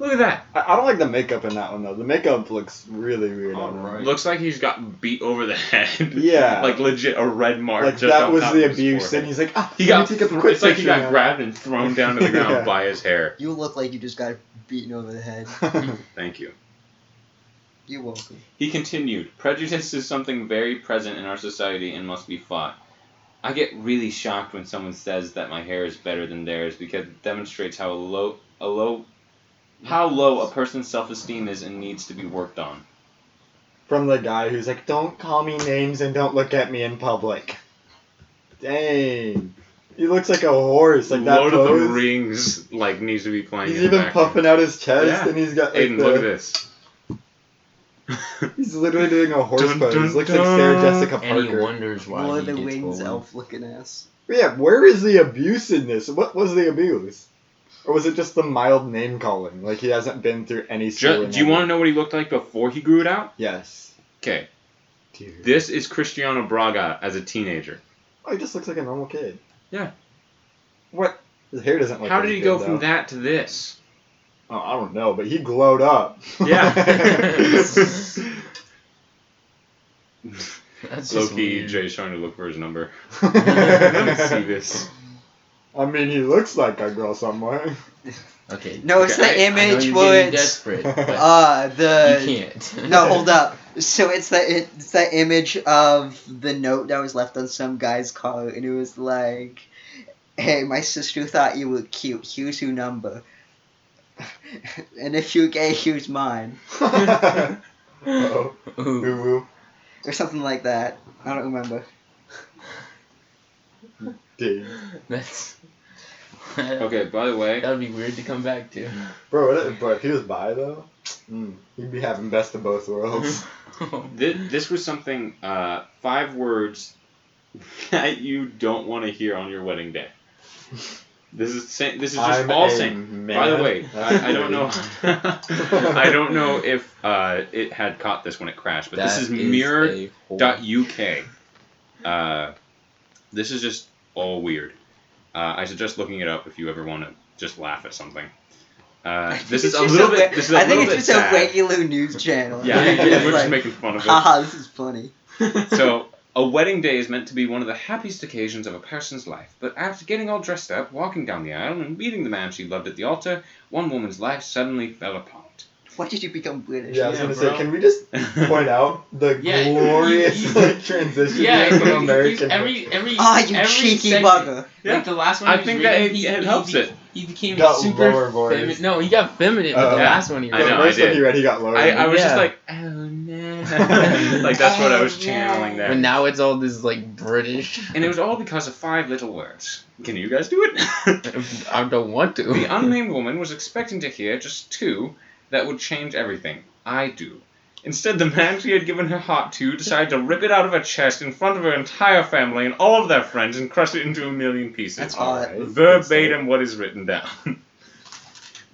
at that. I don't like the makeup in that one, though. The makeup looks really weird on him. Alright. Looks like he's got beat over the head. Yeah. Like legit a red mark. Like, just that on was top the of his abuse, forehead. and he's like, He let got. me take a quick It's like he picture got now. grabbed and thrown down to the ground Yeah. by his hair. You look like you just got beaten over the head. Thank you. You're welcome. He continued, prejudice is something very present in our society and must be fought. I get really shocked when someone says that my hair is better than theirs because it demonstrates how low a person's self-esteem is and needs to be worked on. From the guy who's like, don't call me names and don't look at me in public. Dang. He looks like a horse, like that Lord of the pose. Rings needs to be playing. He's in the even background. puffing out his chest, Yeah. and he's got like Aidan, look at this. He's literally doing a horse Dun, pose. dun, Looks like Sarah Jessica And he Parker. wonders why Lord he of the gets Rings old. elf looking ass. But yeah, where is the abuse in this? What was the abuse? Or was it just the mild name calling? Like he hasn't been through any schooling. Do you want to know what he looked like before he grew it out? Yes. Okay, Dude. this is Cristiano Braga as a teenager. Oh, he just looks like a normal kid. Yeah. What? His hair doesn't look How as did he good, go though. from that to this? Oh, I don't know, but he glowed up. Yeah. That's Low just key, weird. Jay's trying to look for his number. Let me see this. I mean, he looks like a girl somewhere. Okay. No, it's Okay, the I know image you're where getting it's desperate, but the you can't. no, hold up. So it's the image of the note that was left on some guy's car, and it was like, "Hey, my sister thought you were cute. Here's your number, and if you're gay, here's mine," Oh. Ooh. Ooh. or something like that. I don't remember. Dude. That's. Okay, by the way, That would be weird to come back to. Bro, if he was bi, though, he'd be having best of both worlds. this was something, 5 words that you don't want to hear on your wedding day. This is just I'm all a saying. man. By the way, That's I don't know. I don't know if it had caught this when it crashed, but this is mirror.uk. This is just all weird. I suggest looking it up if you ever want to just laugh at something. This is a little bit. This is a I think little it's bit just a sad. regular news channel. Yeah, It's we're just like, making fun of it. haha, this is funny. So, a wedding day is meant to be one of the happiest occasions of a person's life, but after getting all dressed up, walking down the aisle, and meeting the man she loved at the altar, one woman's life suddenly fell apart. Why did you become British? Yeah, I was Yeah, gonna bro. say, can we just point out the Yeah, glorious you- transition Yeah, from you- American? every Ah, you every cheeky segment, bugger. Like the last one, I he was think reading, that it helps it. He became Got super lower voice. feminine. No, he got feminine with the Yeah. last one he I read. The know, first I one did. he read, he got lower. I was just Yeah. like, oh no. Like, that's what I was channeling there. But now it's all this like British. And it was all because of 5 little words. Can you guys do it? I don't want to. The unnamed woman was expecting to hear just 2 that would change everything. I do. Instead, the man she had given her heart to decided to rip it out of her chest in front of her entire family and all of their friends and crush it into a million pieces. That's Alright. hot. Verbatim what is written down.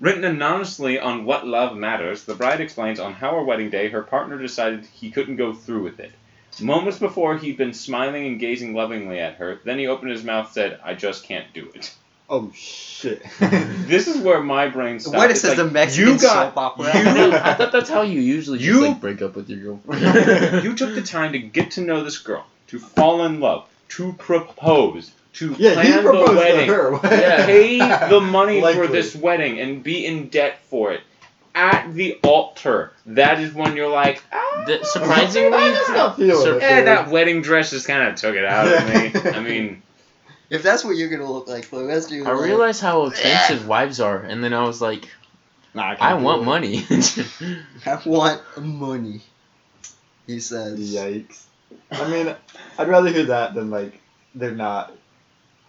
Written anonymously on What Love Matters, the bride explains on how her wedding day her partner decided he couldn't go through with it. Moments before, he'd been smiling and gazing lovingly at her. Then he opened his mouth and said, "I just can't do it." Oh shit. This is where my brain stopped. What is It's this, like, the Mexican soap opera? I thought that's how you usually just like break up with your girlfriend. You took the time to get to know this girl, to fall in love, to propose, to Yeah, he plan the proposed wedding, to her. Yeah. pay the money for Likely. this wedding, and be in debt for it. At the altar, that is when you're like, Surprisingly, I'm just not feeling it. that wedding dress just kind of took it out of me. I mean, If that's what you're gonna look like for the rest of your I life. realized how expensive wives are, and then I was like, Nah, I want money. I want money. He says. Yikes. I mean, I'd rather hear that than like they're not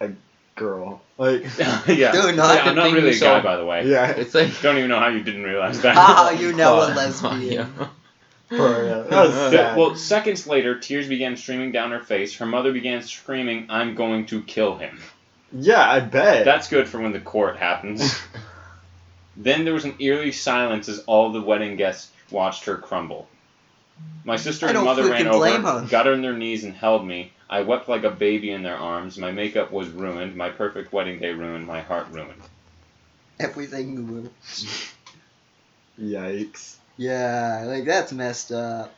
a girl. Like yeah. Dude, not I'm the not thing really you a saw. guy, by the way. yeah. It's like, Don't even know how you didn't realize that. Ah, you know a Fuck. lesbian. yeah. That was sad. Well, seconds later, tears began streaming down her face. Her mother began screaming, "I'm going to kill him." Yeah, I bet. That's good for when the court happens. Then there was an eerie silence as all the wedding guests watched her crumble. My sister I and don't mother ran freaking blame over, her. got on their knees, and held me. I wept like a baby in their arms. My makeup was ruined. My perfect wedding day ruined. My heart ruined. Everything ruined. Yikes. Yeah, like that's messed up.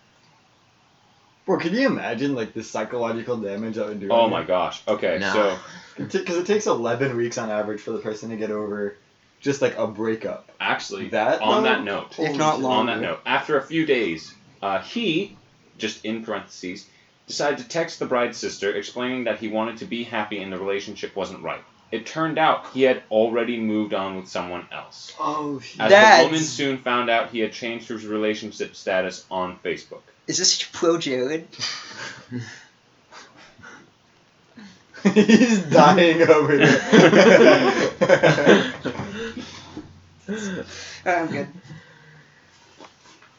Bro, can you imagine like the psychological damage that would do? Oh on my you? gosh. Okay, Nah. so Because it takes 11 weeks on average for the person to get over just like a breakup. actually, That on though? that note, If not Holy shit. longer. on that note, after a few days, he, just in parentheses, decided to text the bride's sister explaining that he wanted to be happy and the relationship wasn't right. It turned out he had already moved on with someone else. Oh shit. As That's- the woman soon found out, he had changed his relationship status on Facebook. Is this pro Jared? He's dying over there. I'm good.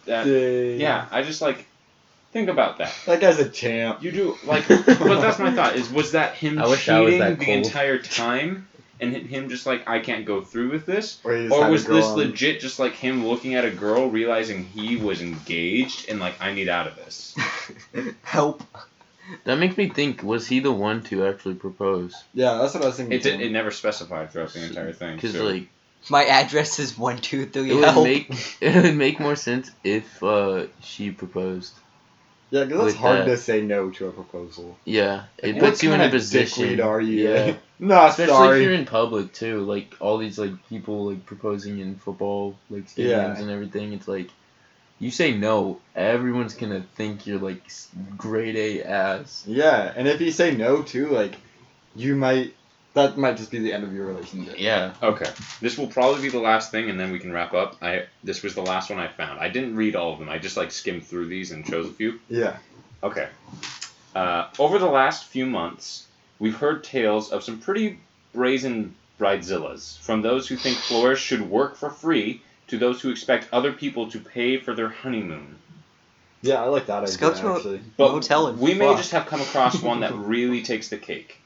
That, Dang. yeah, I just like think about that. That guy's a champ. You do like, but that's my thought. Was that him I wish I was cheating that the cold. entire time, and him just like, I can't go through with this? Or, he just Or had a was girl this on- legit just like him looking at a girl, realizing he was engaged, and like, I need out of this? Help. That makes me think, was he the one to actually propose? Yeah, that's what I was thinking. It never specified throughout the entire thing. Because, So. like, My address is 123. it would Help. it would make more sense if she proposed. Yeah, because with it's hard that. to say no to a proposal. Yeah, it What puts you in a kind of position. dickweed are you? Yeah. Nah, Especially sorry. if you're in public too, like all these like people like proposing in football like stadiums Yeah. and everything. It's like you say no, everyone's gonna think you're like grade A ass. Yeah, and if you say no too, like, that might just be the end of your relationship. Yeah. Okay, this will probably be the last thing, and then we can wrap up. This was the last one I found. I didn't read all of them. I just like skimmed through these and chose a few. Yeah. Okay. Over the last few months, we've heard tales of some pretty brazen bridezillas, from those who think florists should work for free to those who expect other people to pay for their honeymoon. Yeah, I like that Let's idea, go to a- actually. But Motel and we may fuck. just have come across one that really takes the cake.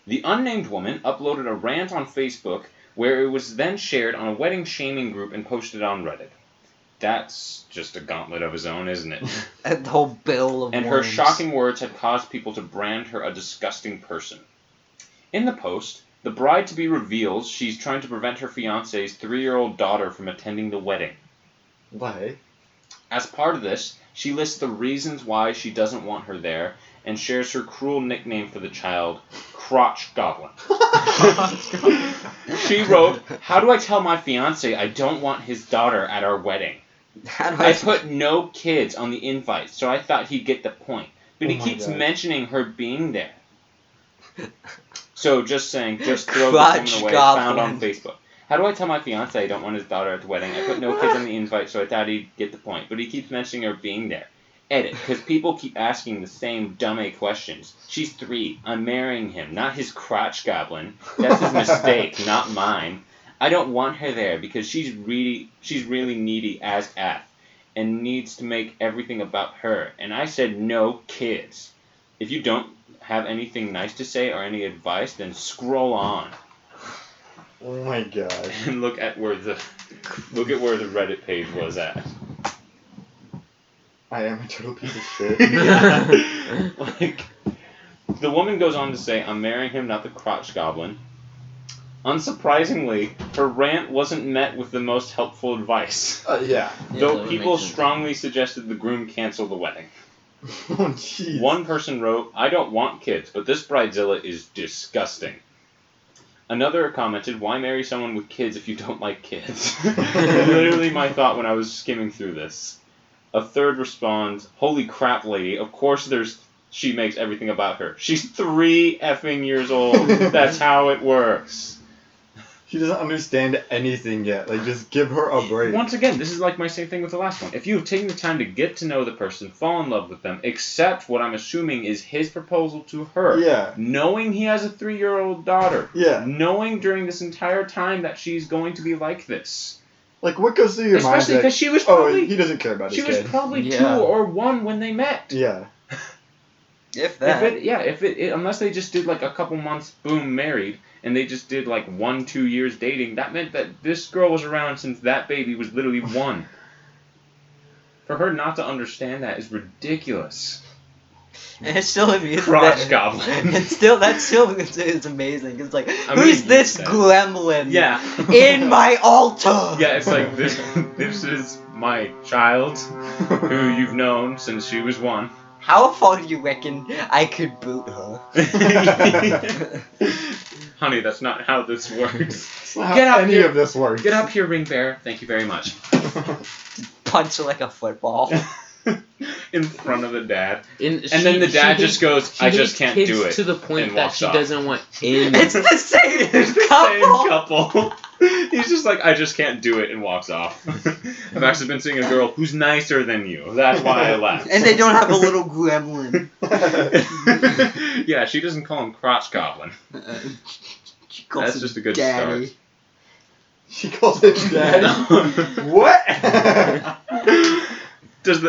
The unnamed woman uploaded a rant on Facebook where it was then shared on a wedding shaming group and posted on Reddit. That's just a gauntlet of his own, isn't it? The whole bill of And her worms. shocking words had caused people to brand her a disgusting person. In the post, the bride-to-be reveals she's trying to prevent her fiancé's 3-year-old daughter from attending the wedding. Why? As part of this, she lists the reasons why she doesn't want her there and shares her cruel nickname for the child, Crotch Goblin. She wrote, "How do I tell my fiancé I don't want his daughter at our wedding? How do I put no kids on the invite, so I thought he'd get the point. But he Oh my keeps God. mentioning her being there." So just saying, just throw Crotch this woman away, goblin. found on Facebook. How do I tell my fiance I don't want his daughter at the wedding? I put no kids on the invite, so I thought he'd get the point. But he keeps mentioning her being there. Edit, because people keep asking the same dumb questions. She's 3. I'm marrying him, not his crotch goblin. That's his mistake, not mine. I don't want her there because she's really needy as F and needs to make everything about her. And I said no kids. If you don't have anything nice to say or any advice, then scroll on Oh my god. and look at where the Reddit page was at. I am a total piece of shit. Yeah. Like, the woman goes on to say, I'm marrying him, not the crotch goblin. Unsurprisingly, her rant wasn't met with the most helpful advice. Yeah. Though that people makes sense. strongly suggested the groom cancel the wedding. Oh, jeez. One person wrote, I don't want kids, but this bridezilla is disgusting. Another commented, why marry someone with kids if you don't like kids? Literally my thought when I was skimming through this. A third responds, holy crap, lady, of course she makes everything about her. She's 3 effing years old. That's how it works. She doesn't understand anything yet. Like, just give her a break. Once again, this is like my same thing with the last one. If you've taken the time to get to know the person, fall in love with them, accept what I'm assuming is his proposal to her, Yeah. knowing he has a 3-year-old daughter, Yeah. knowing during this entire time that she's going to be like this. Like, what goes through your mind? Especially because she was Oh, probably he doesn't care about his she was kid. probably Yeah. 2 or 1 when they met. Yeah. If that. If it unless they just did like a couple months, boom, married, and they just did like 1-2 years dating, that meant that this girl was around since that baby was literally 1. For her not to understand that is ridiculous. And it's still amusing. Crotch goblin. It's amazing. It's like, I'm who's gonna use this that. gremlin? Yeah. In my altar. Yeah, it's like this is my child who you've known since she was 1. How far do you reckon I could boot her? Honey, that's not how this works. That's not how Get up any here. of this works. Get up here, ring bearer. Thank you very much. Punch her like a football. In front of the dad. And then the dad just goes, she I just hates can't kids do it. to the point and that walks she off. doesn't want in. It's the same It's the couple. same couple. He's just like, I just can't do it, and walks off. I've actually been seeing a girl who's nicer than you. That's why I left. And they don't have a little gremlin. Yeah, she doesn't call him crotch goblin. She calls That's him just a good daddy. start. She calls him daddy. What? Does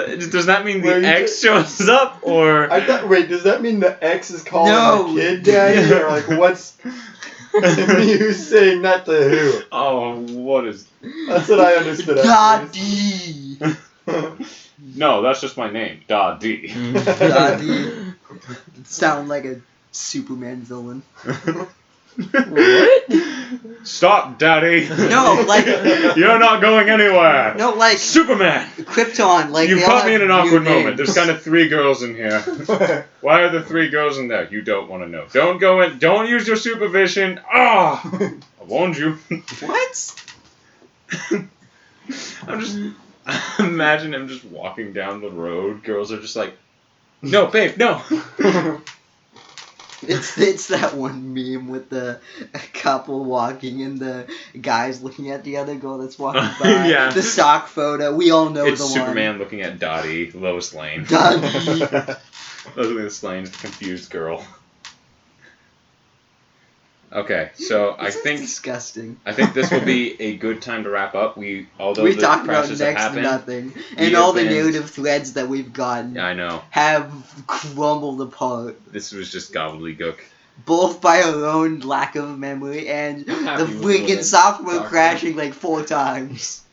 that mean Where the you ex shows up, or I thought. Wait, does that mean the ex is calling No. the kid daddy, or like what's? Who's saying that to who? oh, what is? That's what I understood. at first. Daddy. No, that's just my name, Da D. Daddy. Sound like a Superman villain. What? Stop, Daddy. No, like- You're not going anywhere. No, like Superman. Krypton. Like You they all caught me have in an new awkward moment. names. There's kind of 3 girls in here. Why are there 3 girls in there? You don't want to know. Don't go in. Don't use your supervision. Ah! I warned you. What? I'm just imagine him just walking down the road. Girls are just like, no, babe, no. It's that one meme with the couple walking and the guys looking at the other girl that's walking by. Yeah. The stock photo. We all know It's the Superman looking at Dottie, Lois Lane. one. Dottie. Lois Lane, confused girl. Okay, so I This is think disgusting. this will be a good time to wrap up. Although We the talked about crashes have next to happened. nothing, we and have all the been- narrative threads that we've gotten I know. have crumbled apart, This was just gobbledygook. both by our own lack of memory and I'm the happy with what freaking I software talked crashing like 4 times.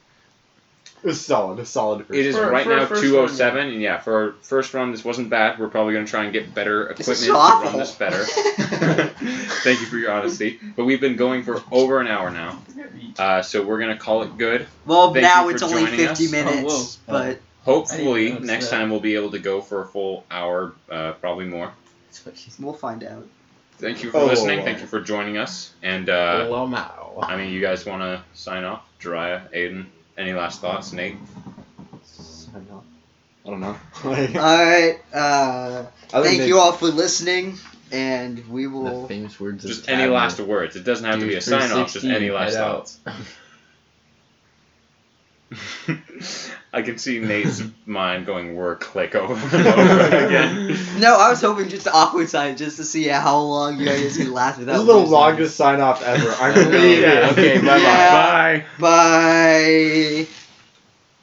It was solid. A solid. It is For- right for a now first 2:07, run, and yeah, for our first run, this wasn't bad. We're probably going to try and get better This is equipment to run awful. this better. Thank you for your honesty. But we've been going for over an hour now, so we're going to call it good. Well, Thank now you it's for only joining 50 us. minutes, Oh, whoa. but Hopefully, notice next that. time we'll be able to go for a full hour, probably more. we'll find out. Thank you for Oh. listening. Thank you for joining us. And, Lamau. I mean, you guys want to sign off? Jiraiya, Aidan, any last thoughts? Nate? I don't know. Like, Alright, I thank think you all for listening, and we The will... famous words Just of any Tabner. last words. It doesn't have to be a Dude, sign off, just 316, any last head out. thoughts. I can see Nate's mind going word click over and over again. No, I was hoping just the awkward sign, just to see how long you guys can last this without is the losing. longest sign off ever. I I know, believe yeah, it. okay, bye-bye. Yeah. Bye. Bye!